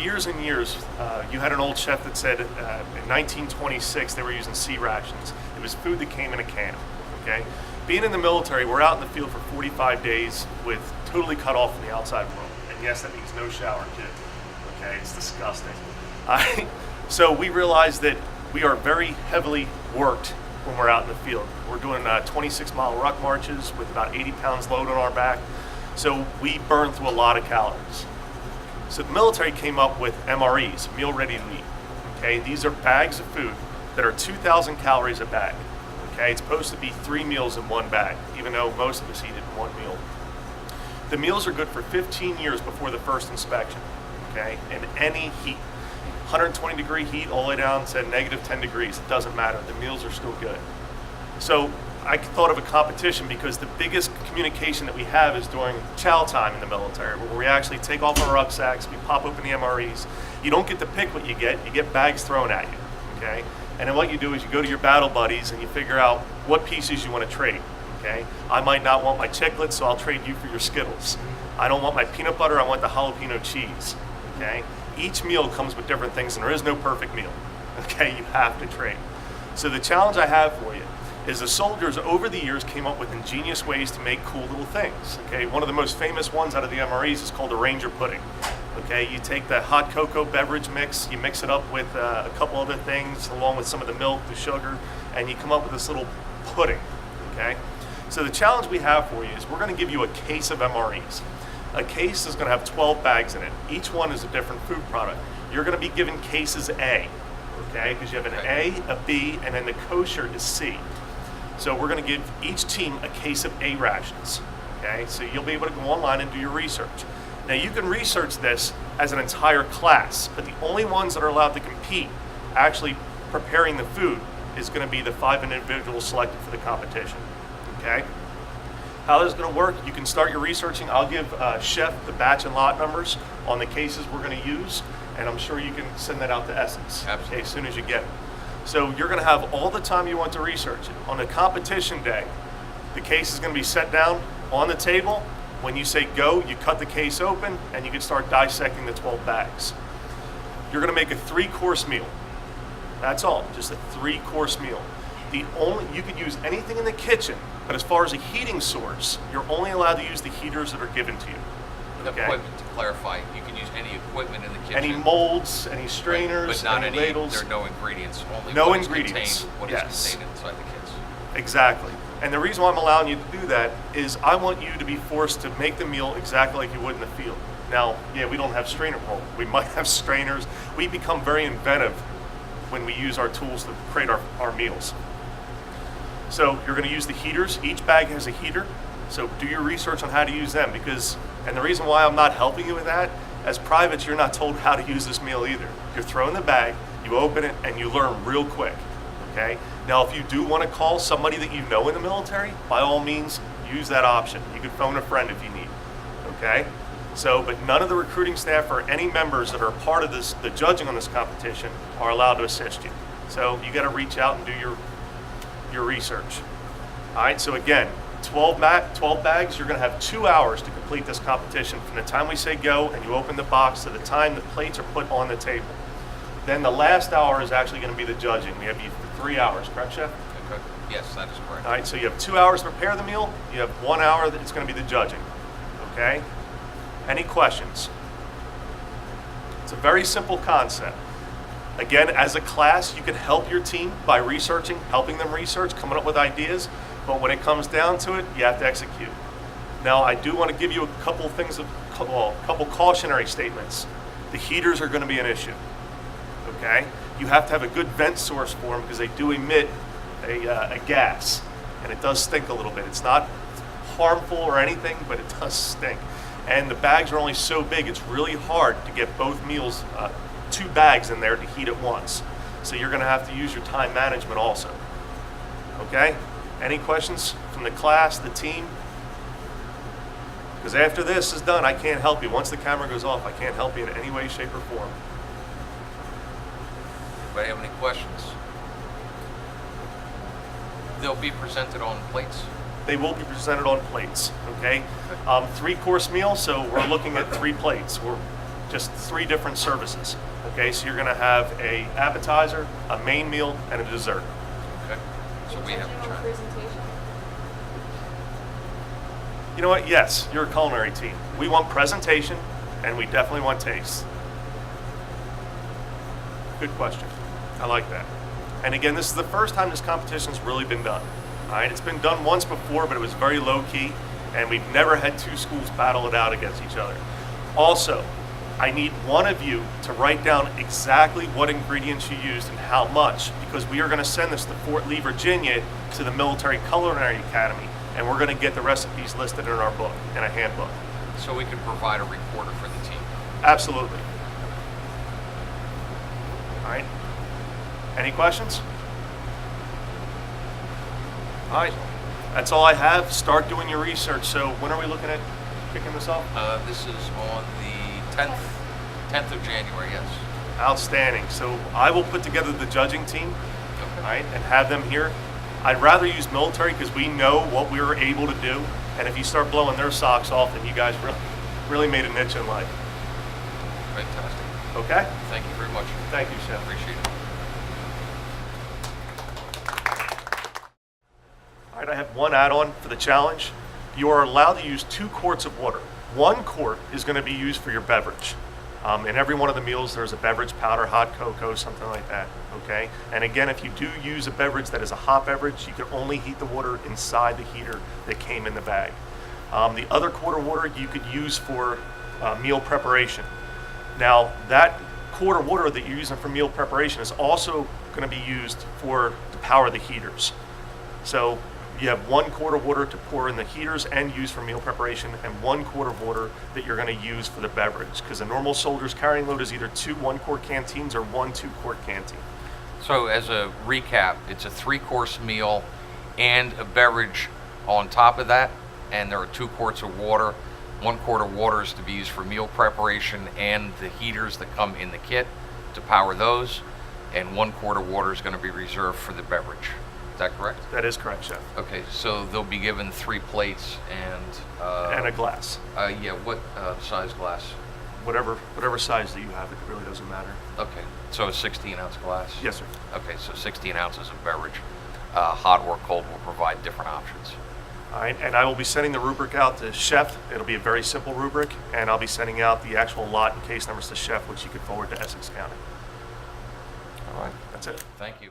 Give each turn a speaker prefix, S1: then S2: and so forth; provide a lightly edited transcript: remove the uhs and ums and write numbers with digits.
S1: years and years, you had an old chef that said in 1926 they were using C rations. It was food that came in a can, okay? Being in the military, we're out in the field for 45 days with totally cut off from the outside world. And yes, that means no shower, kid, okay? It's disgusting. So we realized that we are very heavily worked when we're out in the field. We're doing 26-mile ruck marches with about 80 pounds load on our back. So we burn through a lot of calories. So the military came up with MREs, meal ready to eat. Okay, these are bags of food that are 2,000 calories a bag. Okay, it's supposed to be 3 meals in one bag, even though most of us eat it in one meal. The meals are good for 15 years before the first inspection. Okay, in any heat, 120 degree heat all the way down to negative 10 degrees. It doesn't matter. The meals are still good. So I thought of a competition because the biggest communication that we have is during chow time in the military, where we actually take off our rucksacks, we pop open the MREs. You don't get to pick what you get bags thrown at you, okay? And then what you do is you go to your battle buddies and you figure out what pieces you want to trade, okay? I might not want my chiclets, so I'll trade you for your Skittles. I don't want my peanut butter, I want the jalapeno cheese, okay? Each meal comes with different things and there is no perfect meal, okay? You have to trade. So the challenge I have for you is the soldiers over the years came up with ingenious ways to make cool little things. Okay, one of the most famous ones out of the MREs is called a Ranger pudding. Okay, you take the hot cocoa beverage mix, you mix it up with a couple other things along with some of the milk, the sugar, and you come up with this little pudding. Okay, so the challenge we have for you is we're going to give you a case of MREs. A case is going to have 12 bags in it. Each one is a different food product. You're going to be given cases A, okay, because you have an A, a B, and then the kosher is C. So we're going to give each team a case of A rations, okay? So you'll be able to go online and do your research. Now you can research this as an entire class, but the only ones that are allowed to compete actually preparing the food is going to be the 5 individuals selected for the competition, okay? How this is going to work, you can start your researching. I'll give Chef the batch and lot numbers on the cases we're going to use, and I'm sure you can send that out to Essence, okay, as soon as you get it. So you're going to have all the time you want to research it. On a competition day, the case is going to be set down on the table. When you say go, you cut the case open and you can start dissecting the 12 bags. You're going to make a 3-course meal. That's all, just a 3-course meal. You could use anything in the kitchen, but as far as a heating source, you're only allowed to use the heaters that are given to you. Okay?
S2: Equipment, to clarify, you can use any equipment in the kitchen.
S1: Any molds, any strainers,
S2: but not any
S1: ladles.
S2: There are no ingredients. Only
S1: no
S2: what
S1: ingredients.
S2: Is contained, what is contained inside the kits.
S1: Exactly. And the reason why I'm allowing you to do that is I want you to be forced to make the meal exactly like you would in the field. Now, yeah, we don't have strainer roll. We might have strainers. We become very inventive when we use our tools to create our meals. So you're going to use the heaters. Each bag has a heater. So do your research on how to use them and the reason why I'm not helping you with that, as privates, you're not told how to use this meal either. You're thrown the bag, you open it, and you learn real quick, okay? Now, if you do want to call somebody that you know in the military, by all means, use that option. You can phone a friend if you need, okay? So, but none of the recruiting staff or any members that are part of the judging on this competition are allowed to assist you. So you got to reach out and do your research. All right, so again, 12 bags, you're going to have 2 hours to complete this competition from the time we say go and you open the box to the time the plates are put on the table. Then the last hour is actually going to be the judging. We have you for 3 hours, correct, Chef?
S2: Okay. Yes, that is correct.
S1: All right, so you have 2 hours to prepare the meal. You have 1 hour that it's going to be the judging, okay? Any questions? It's a very simple concept. Again, as a class, you can help your team by researching, helping them research, coming up with ideas. But when it comes down to it, you have to execute. Now, I do want to give you a couple things, couple cautionary statements. The heaters are going to be an issue, okay? You have to have a good vent source for them because they do emit a gas, and it does stink a little bit. It's not harmful or anything, but it does stink. And the bags are only so big, it's really hard to get both meals, 2 bags in there to heat at once. So you're going to have to use your time management also, okay? Any questions from the class, the team? Because after this is done, I can't help you. Once the camera goes off, I can't help you in any way, shape, or form.
S2: Anybody have any questions? They'll be presented on plates?
S1: They will be presented on plates, okay? 3-course meal, so we're looking at 3 plates. We're just 3 different services. Okay, so you're going to have a appetizer, a main meal, and a dessert.
S2: Okay. So we have
S3: Judging on
S2: to
S3: presentation.
S1: You know what? Yes, you're a culinary team. We want presentation, and we definitely want taste. Good question. I like that. And again, this is the first time this competition's really been done. All right, it's been done once before, but it was very low key, and we've never had 2 schools battle it out against each other. Also, I need one of you to write down exactly what ingredients you used and how much, because we are going to send this to Fort Lee, Virginia, to the Military Culinary Academy, and we're going to get the recipes listed in our book, in a handbook.
S2: So we can provide a reporter for the team.
S1: Absolutely. All right. Any questions? All right. That's all I have. Start doing your research. So when are we looking at kicking this off?
S2: This is on the 10th of January, yes.
S1: Outstanding. So I will put together the judging team, all
S2: Okay.
S1: right, and have them here. I'd rather use military because we know what we were able to do. And if you start blowing their socks off, then you guys really made a niche in life.
S2: Fantastic.
S1: Okay?
S2: Thank you very much.
S1: Thank you, Chef.
S2: Appreciate it.
S1: All right, I have one add-on for the challenge. You are allowed to use 2 quarts of water. 1 quart is going to be used for your beverage. In every one of the meals, there's a beverage powder, hot cocoa, something like that, okay? And again, if you do use a beverage that is a hot beverage, you can only heat the water inside the heater that came in the bag. The other quart of water you could use for meal preparation. Now, that quart of water that you're using for meal preparation is also going to be used to power the heaters. So you have 1 quart of water to pour in the heaters and use for meal preparation, and 1 quart of water that you're going to use for the beverage, because a normal soldier's carrying load is either 2 1-quart canteens or 1 2-quart canteen.
S2: So as a recap, it's a 3-course meal and a beverage on top of that, and there are 2 quarts of water. 1 quart of water is to be used for meal preparation and the heaters that come in the kit to power those, and 1 quart of water is going to be reserved for the beverage. Is that correct?
S1: That is correct, Chef.
S2: Okay, so they'll be given 3 plates
S1: And a glass.
S2: yeah, what size glass?
S1: Whatever size that you have, it really doesn't matter.
S2: Okay, so a 16-ounce glass?
S1: Yes, sir.
S2: Okay, so 16 ounces of beverage, hot or cold, will provide different options.
S1: All right, and I will be sending the rubric out to Chef. It'll be a very simple rubric, and I'll be sending out the actual lot and case numbers to Chef, which you can forward to Essex County.
S2: All right,
S1: That's it.
S2: thank you.